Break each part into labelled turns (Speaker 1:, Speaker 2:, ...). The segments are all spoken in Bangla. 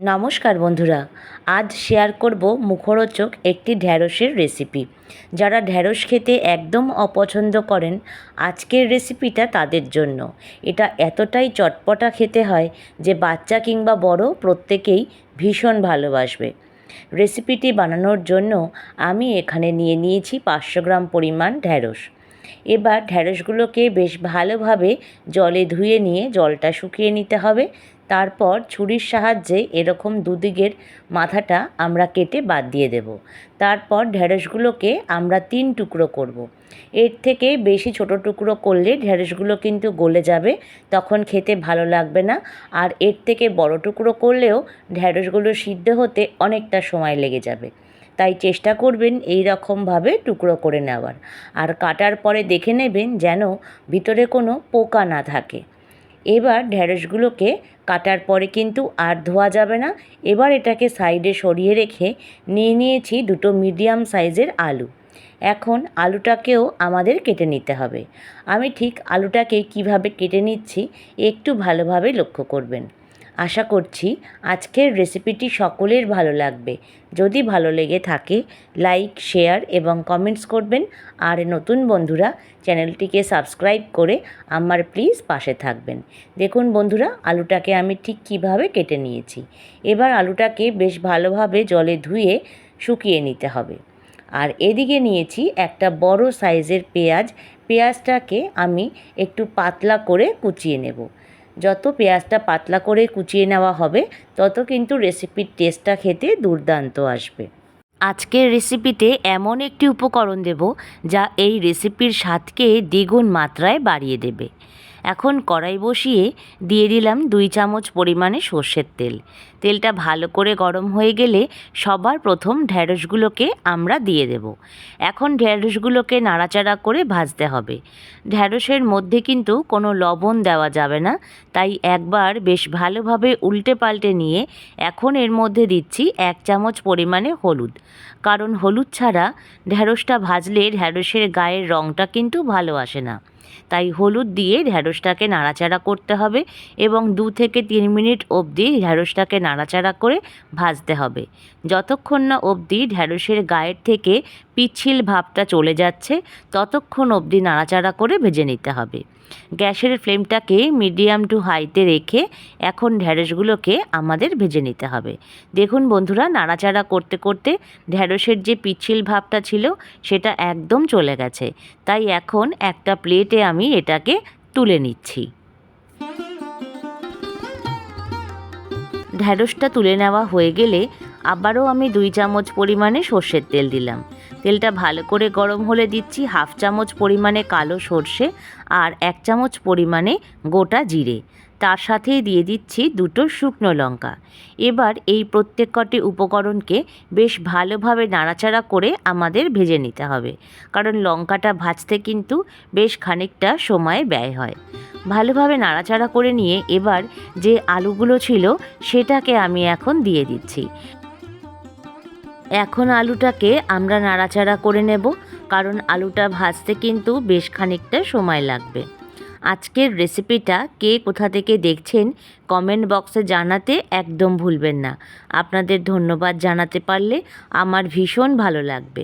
Speaker 1: নমস্কার বন্ধুরা, আজ শেয়ার করব মুখরোচক একটি ঢ্যাঁড়সের রেসিপি। যারা ঢ্যাঁড়স খেতে একদম অপছন্দ করেন, আজকের রেসিপিটা তাদের জন্য। এটা এতটাই চটপটা খেতে হয় যে বাচ্চা কিংবা বড় প্রত্যেকেই ভীষণ ভালোবাসবে। রেসিপিটি বানানোর জন্য আমি এখানে নিয়ে নিয়েছি 500 গ্রাম পরিমাণ ঢ্যাঁড়স। এবার ঢ্যাঁড়সগুলোকে বেশ ভালোভাবে জলে ধুয়ে নিয়ে জলটা শুকিয়ে নিতে হবে। তারপর ছুরির সাহায্যে এরকম দুদিকের মাথাটা আমরা কেটে বাদ দিয়ে দেব। তারপর ঢ্যাঁড়সগুলোকে আমরা 3 টুকরো করব। এর থেকে বেশি ছোট টুকরো করলে ঢ্যাঁড়সগুলো কিন্তু গলে যাবে, তখন খেতে ভালো লাগবে না। আর এর থেকে বড় টুকরো করলেও ঢ্যাঁড়সগুলো সিদ্ধ হতে অনেকটা সময় লেগে যাবে। তাই চেষ্টা করবেন এই রকমভাবে টুকরো করে নেওয়ার। আর কাটার পরে দেখে নেবেন যেন ভিতরে কোনো পোকা না থাকে। এবার ঢ্যাঁড়সগুলোকে কাটার পরে কিন্তু আর ধোয়া যাবে না। এবার এটাকে সাইডে সরিয়ে রেখে নিয়ে নিয়েছি 2টো মিডিয়াম সাইজের আলু। এখন আলুটাকেও আমাদের কেটে নিতে হবে। আমি ঠিক আলুটাকে কিভাবে কেটে নিচ্ছি একটু ভালোভাবে লক্ষ্য করবেন। আশা করছি আজকের রেসিপিটি সকলের ভালো লাগবে। যদি ভালো লেগে থাকে লাইক, শেয়ার এবং কমেন্টস করবেন। আর নতুন বন্ধুরা চ্যানেলটিকে সাবস্ক্রাইব করে আমার প্লিজ পাশে থাকবেন। দেখুন বন্ধুরা, আলুটাকে আমি ঠিক কিভাবে কেটে নিয়েছি। এবার আলুটাকে বেশ ভালোভাবে জলে ধুয়ে শুকিয়ে নিতে হবে। আর এদিকে নিয়েছি একটা বড় সাইজের পেঁয়াজ। পেঁয়াজটাকে আমি একটু পাতলা করে কুচিয়ে নেব। যত পেঁয়াজটা পাতলা করে কুচিয়ে নেওয়া হবে তত কিন্তু রেসিপির টেস্টটা খেতে দুর্দান্ত আসবে। আজকের রেসিপিতে এমন একটি উপকরণ দেব যা এই রেসিপির স্বাদকে দ্বিগুণ মাত্রায় বাড়িয়ে দেবে। এখন কড়াই বসিয়ে দিয়ে দিলাম 2 চামচ পরিমাণে সর্ষের তেল। তেলটা ভালো করে গরম হয়ে গেলে সবার প্রথম ঢ্যাঁড়সগুলোকে আমরা দিয়ে দেব। এখন ঢ্যাঁড়সগুলোকে নাড়াচাড়া করে ভাজতে হবে। ঢ্যাঁড়সের মধ্যে কিন্তু কোনো লবণ দেওয়া যাবে না, তাই একবার বেশ ভালোভাবে উল্টে পাল্টে নিয়ে এখন এর মধ্যে দিচ্ছি 1 চামচ পরিমাণে হলুদ। কারণ হলুদ ছাড়া ঢ্যাঁড়সটা ভাজলে ঢ্যাঁড়সের গায়ের রঙটা কিন্তু ভালো আসে না। তাই হলুদ দিয়ে ঢ্যাঁড়সটাকে নাড়াচাড়া করতে হবে এবং 2 থেকে 3 মিনিট অবধি ঢ্যাঁড়সটাকে নাড়াচাড়া করে ভাজতে হবে। যতক্ষণ না অবধি ঢ্যাঁড়সের গায়ের থেকে পিচ্ছিল ভাবটা চলে যাচ্ছে ততক্ষণ অবধি নাড়াচাড়া করে ভেজে নিতে হবে। গ্যাসের ফ্লেমটাকে মিডিয়াম টু হাইতে রেখে এখন ঢ্যাঁড়সগুলোকে আমাদের ভেজে নিতে হবে। দেখুন বন্ধুরা, নাড়াচাড়া করতে করতে ঢ্যাঁড়সের যে পিচ্ছিল ভাবটা ছিল সেটা একদম চলে গেছে। তাই এখন একটা প্লেটে আমি এটাকে তুলে নিচ্ছি। ঢ্যাঁড়সটা তুলে নেওয়া হয়ে গেলে আবারও আমি 2 চামচ পরিমাণে সর্ষের তেল দিলাম। তেলটা ভালো করে গরম হলে দিচ্ছি 1/2 চামচ পরিমাণে কালো সর্ষে আর 1 চামচ পরিমাণে গোটা জিরে। তার সাথেই দিয়ে দিচ্ছি 2টো শুকনো লঙ্কা। এবার এই প্রত্যেক কটি উপকরণকে বেশ ভালোভাবে নাড়াচাড়া করে আমাদের ভেজে নিতে হবে, কারণ লঙ্কাটা ভাজতে কিন্তু বেশ খানিকটা সময় ব্যয় হয়। ভালোভাবে নাড়াচাড়া করে নিয়ে এবার যে আলুগুলো ছিল সেটাকে আমি এখন দিয়ে দিচ্ছি। এখন আলুটাকে আমরা নাড়াচাড়া করে নেব, কারণ আলুটা ভাজতে কিন্তু বেশ খানিকটা সময় লাগবে। আজকের রেসিপিটা কে কোথা থেকে দেখছেন কমেন্ট বক্সে জানাতে একদম ভুলবেন না। আপনাদের ধন্যবাদ জানাতে পারলে আমার ভীষণ ভালো লাগবে।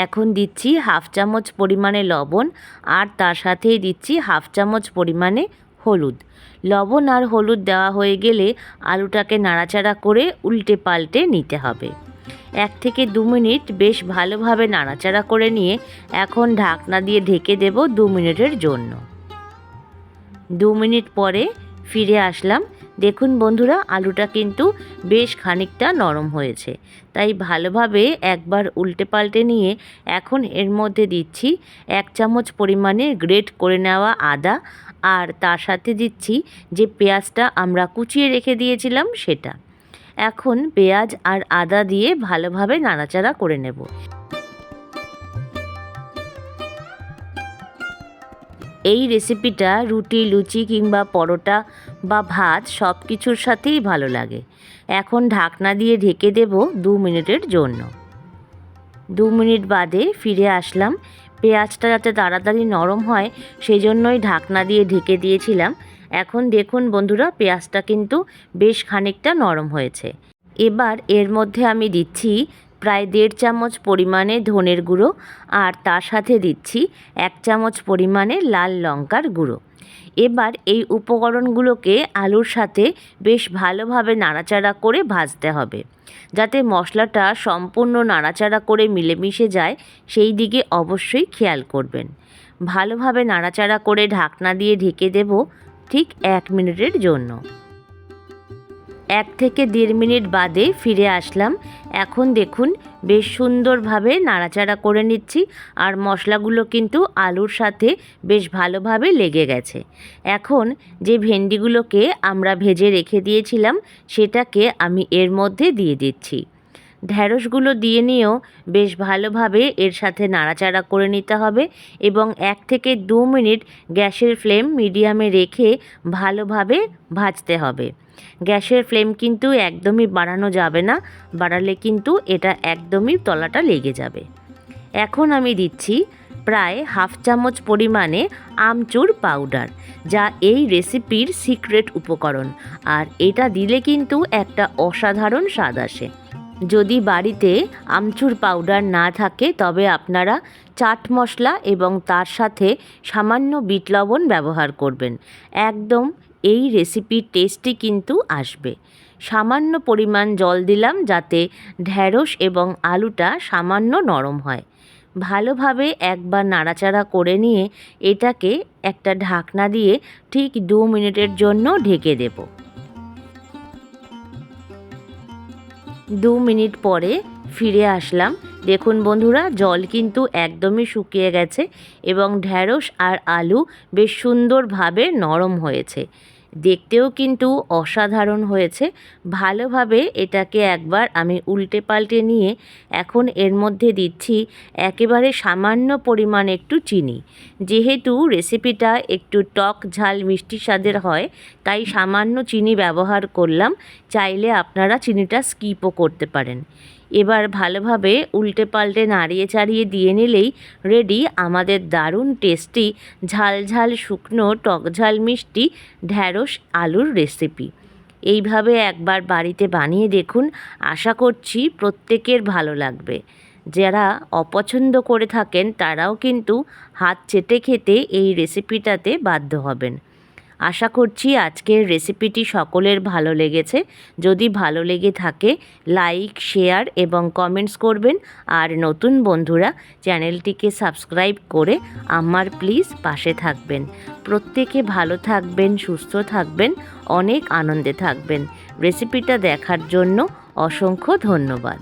Speaker 1: এখন দিচ্ছি 1/2 চামচ পরিমাণে লবণ আর তার সাথেই দিচ্ছি 1/2 চামচ পরিমাণে হলুদ। লবণ আর হলুদ দেওয়া হয়ে গেলে আলুটাকে নাড়াচাড়া করে উল্টে পাল্টে নিতে হবে। 1 থেকে 2 মিনিট বেশ ভালোভাবে নাড়াচাড়া করে নিয়ে এখন ঢাকনা দিয়ে ঢেকে দেব 2 মিনিটের জন্য। 2 মিনিট পরে ফিরে আসলাম। দেখুন বন্ধুরা, আলুটা কিন্তু বেশ খানিকটা নরম হয়েছে। তাই ভালোভাবে একবার উল্টে পাল্টে নিয়ে এখন এর মধ্যে দিচ্ছি 1 চামচ পরিমাণে গ্রেট করে নেওয়া আদা আর তার সাথে দিচ্ছি যে পেঁয়াজটা আমরা কুচিয়ে রেখে দিয়েছিলাম সেটা। এখন পেঁয়াজ আর আদা দিয়ে ভালোভাবে নাড়াচাড়া করে নেব। এই রেসিপিটা রুটি, লুচি কিংবা পরোটা বা ভাত সব কিছুর সাথেই ভালো লাগে। এখন ঢাকনা দিয়ে ঢেকে দেব 2 মিনিটের জন্য। 2 মিনিট বাদে ফিরে আসলাম। পেঁয়াজটা যাতে তাড়াতাড়ি নরম হয় সেই জন্যই ঢাকনা দিয়ে ঢেকে দিয়েছিলাম। এখন দেখুন বন্ধুরা, পেঁয়াজটা কিন্তু বেশ খানিকটা নরম হয়েছে। এবার এর মধ্যে আমি দিচ্ছি প্রায় 1.5 চামচ পরিমাণে ধনের গুঁড়ো, আর তার সাথে দিচ্ছি 1 চামচ পরিমাণে লাল লঙ্কার গুঁড়ো। এবার এই উপকরণগুলোকে আলুর সাথে বেশ ভালোভাবে নাড়াচাড়া করে ভাজতে হবে, যাতে মশলাটা সম্পূর্ণ নাড়াচাড়া করে মিলেমিশে যায়, সেই দিকে অবশ্যই খেয়াল করবেন। ভালোভাবে নাড়াচাড়া করে ঢাকনা দিয়ে ঢেকে দেব ঠিক 1 মিনিটের জন্য। 1 থেকে 1.5 মিনিট বাদে ফিরে আসলাম। এখন দেখুন বেশ সুন্দরভাবে নাড়াচাড়া করে নিচ্ছি, আর মশলাগুলো কিন্তু আলুর সাথে বেশ ভালোভাবে লেগে গেছে। এখন যে ভেন্ডিগুলোকে আমরা ভেজে রেখে দিয়েছিলাম সেটাকে আমি এর মধ্যে দিয়ে দিচ্ছি। ঢ্যাঁড়সগুলো দিয়ে নিয়েও বেশ ভালোভাবে এর সাথে নাড়াচাড়া করে নিতে হবে এবং 1 থেকে 2 মিনিট গ্যাসের ফ্লেম মিডিয়ামে রেখে ভালোভাবে ভাজতে হবে। গ্যাসের ফ্লেম কিন্তু একদমই বাড়ানো যাবে না, বাড়ালে কিন্তু এটা একদমই তলাটা লেগে যাবে। এখন আমি দিচ্ছি প্রায় 1/2 চামচ পরিমাণে আমচুর পাউডার, যা এই রেসিপির সিক্রেট উপকরণ, আর এটা দিলে কিন্তু একটা অসাধারণ স্বাদ আসে। যদি বাড়িতে আমচুর পাউডার না থাকে তবে আপনারা চাট মশলা এবং তার সাথে সামান্য বিট লবণ ব্যবহার করবেন। একদম এই রেসিপির টেস্টই কিন্তু আসবে। সামান্য পরিমাণ জল দিলাম যাতে ঢ্যাঁড়স এবং আলুটা সামান্য নরম হয়। ভালোভাবে একবার নাড়াচাড়া করে নিয়ে এটাকে একটা ঢাকনা দিয়ে ঠিক 2 মিনিটের জন্য ঢেকে দেব। 2 মিনিট পরে ফিরে আসলাম। দেখুন বন্ধুরা, জল কিন্তু একদমই শুকিয়ে গেছে এবং ঢ্যাঁড়স আর আলু বেশ সুন্দরভাবে নরম হয়েছে। দেখতেও কিন্তু অসাধারণ হয়েছে। ভালোভাবে এটাকে একবার আমি উল্টে পাল্টে নিয়ে এখন এর মধ্যে দিচ্ছি একেবারে সামান্য পরিমাণ একটু চিনি। যেহেতু রেসিপিটা একটু টক ঝাল মিষ্টি স্বাদের হয়, তাই সামান্য চিনি ব্যবহার করলাম। চাইলে আপনারা চিনিটা স্কিপও করতে পারেন। এবার ভালোভাবে উল্টে পাল্টে নাড়িয়ে চাড়িয়ে দিয়ে নিলেই রেডি আমাদের দারুণ টেস্টি ঝাল ঝাল শুকনো টক ঝাল মিষ্টি ঢ্যাঁড়স আলুর রেসিপি। এইভাবে একবার বাড়িতে বানিয়ে দেখুন, আশা করছি প্রত্যেকের ভালো লাগবে। যারা অপছন্দ করে থাকেন তারাও কিন্তু হাত চেটে খেতে এই রেসিপিটাতে বাধ্য হবেন। আশা করছি আজকের রেসিপিটি সকলের ভালো লেগেছে। যদি ভালো লেগে থাকে লাইক, শেয়ার এবং কমেন্টস করবেন, আর নতুন বন্ধুরা চ্যানেলটিকে সাবস্ক্রাইব করে আমার প্লিজ পাশে থাকবেন। প্রত্যেকে ভালো থাকবেন, সুস্থ থাকবেন, অনেক আনন্দে থাকবেন। রেসিপিটা দেখার জন্য অসংখ্য ধন্যবাদ।